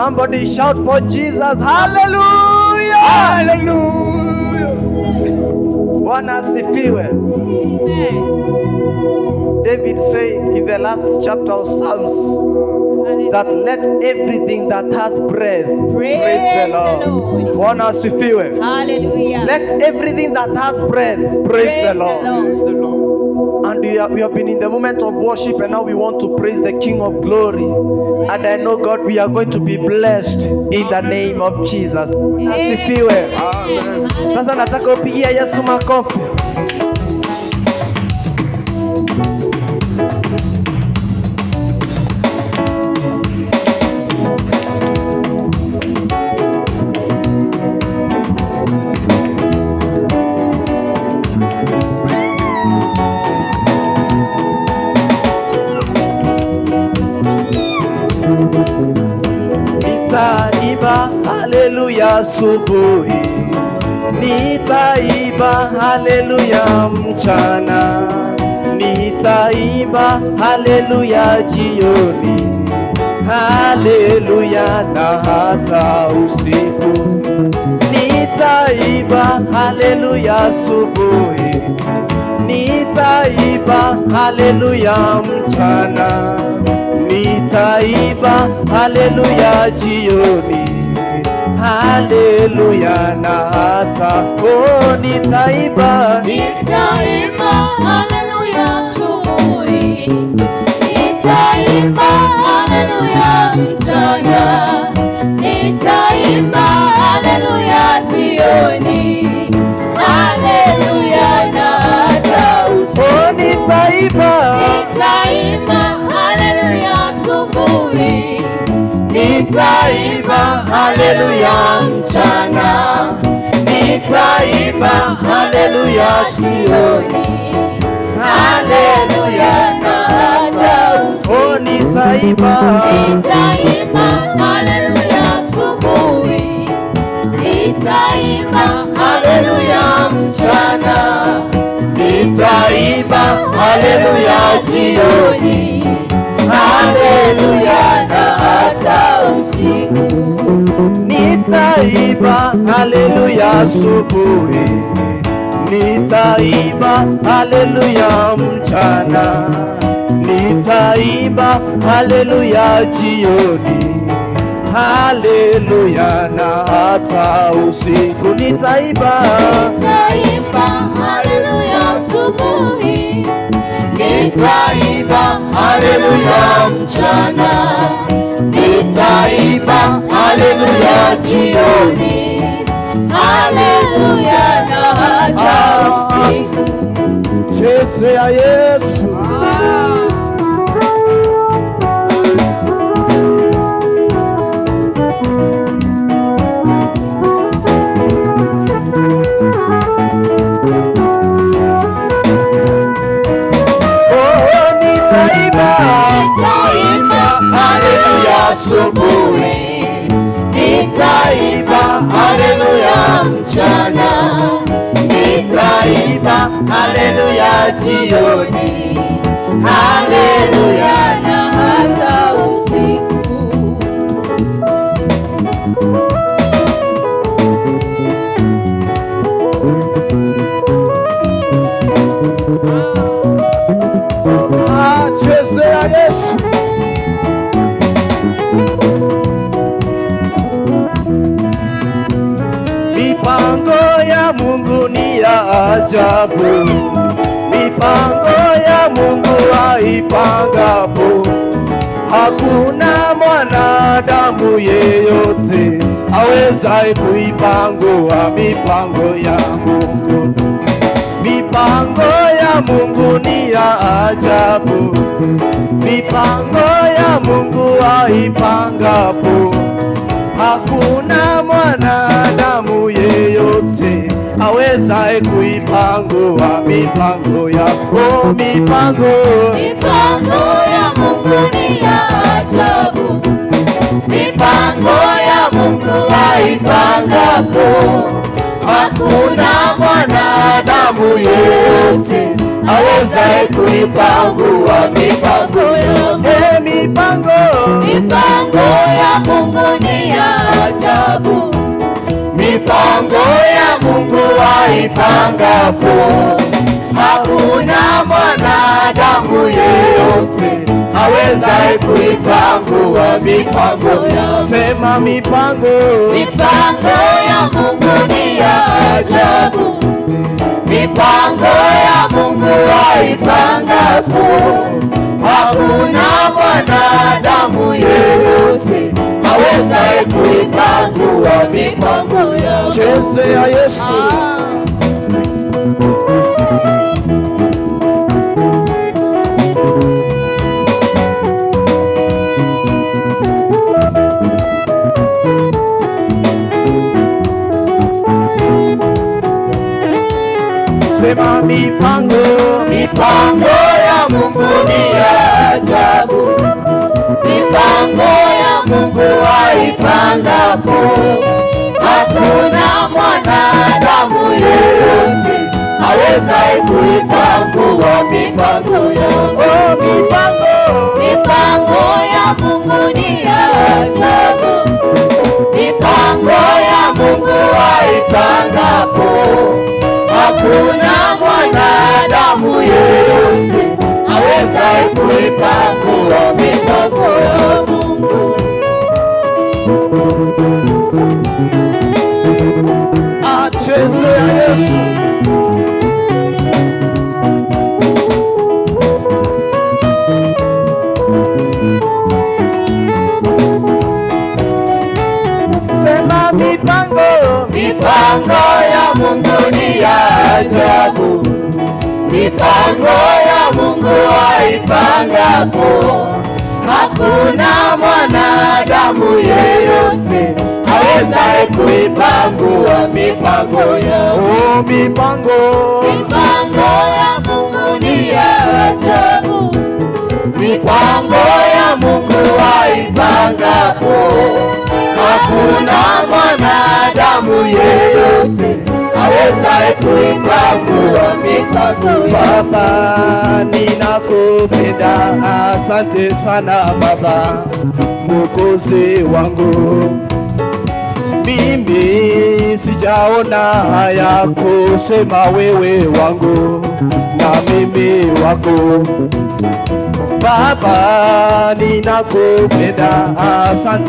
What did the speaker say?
Somebody shout for Jesus. Hallelujah. Hallelujah. Bwana asifiwe. David said in the last chapter of Psalms that let everything that has breath praise the Lord. Bwana asifiwe. Hallelujah. Let everything that has breath praise the Lord. Praise the Lord. And we have been in the moment of worship, and now we want to praise the King of Glory. And I know, God, we are going to be blessed in the name of Jesus. Asifiwe. Amen. Sasa nataka upigie Yesu makofi. Nitaimba haleluya asubuhi, nitaimba haleluya mchana, nitaimba haleluya jioni, haleluya na hata usiku. Nitaimba haleluya asubuhi, nitaimba haleluya mchana, nitaimba haleluya jioni, haleluya na hata nitaimba haleluya asubuhi, nitaimba haleluya mchana, nitaimba haleluya jioni, haleluya na hata usiku. Nitaimba haleluya asubuhi, nitaimba haleluya mchana, nitaimba haleluya jioni, haleluya na hata usiku. Nitaimba haleluya asubuhi, nitaimba haleluya mchana, nitaimba haleluya jioni, haleluya na hata usiku. Nitaimba haleluya asubuhi, nitaimba haleluya mchana, nitaimba haleluya jioni, haleluya na hata usiku. Nitaimba haleluya asubuhi, nitaimba haleluya mchana, nitaimba haleluya jioni, haleluya na hata usiku. chezea Yesu. Asubuhi, nitaimba haleluya mchana, nitaimba haleluya jioni, haleluya na hata usiku. Chezea Yesu. Mipango ya Mungu ni ya ajabu, mipango ya Mungu aipangapo, hakuna mwanadamu yeyote awezaye kuipangua mipango ya Mungu. Mipango ya Mungu ni ya ajabu, mipango ya Mungu aipangapo, hakuna mwanadamu yeyote awezaye kuipangua mipango ya mipango ya Mungu ni ya ajabu, mipango ya Mungu aipangapo, hakuna mwanadamu yeyote awezaye kuipangua mipango ya mipango ya Mungu ni aipangapo, hakuna mwanadamu yeyote awezaye kuipangua mipango ya Sema mipango ya Mungu ni ya ajabu. Mipango ya Mungu aipangapo, hakuna mwanadamu yeyote awezaye kuipangua mipango ya chezea Yesu. Sema mipango ya Mungu ni ya ajabu. Mipango ya Mungu aipangapo, hakuna mwanadamu yeyote awezaye kuipangua mipango ya mipango ya Mungu ni ya ajabu. Mipango ya Mungu aipangapo, hakuna mwanadamu yeyote awezaye kuipangua mipango ya Mungu. achezea Yesu. Sema mipango ya Mungu ni ya ajabu. Mipango ya Mungu aipangapo, hakuna mwanadamu yeyote awezaye kuipangua mipango ya mipango ya Mungu ni ya ajabu. Mipango ya Mungu aipangapo, hakuna mwanadamu yeyote awezaye kuipangua mipango ya Baba, ninakupenda, asante sana Baba, Mwokozi wangu. Mimi sijaona haya kusema wewe wangu na mimi wako. Baba, ninakupenda, asante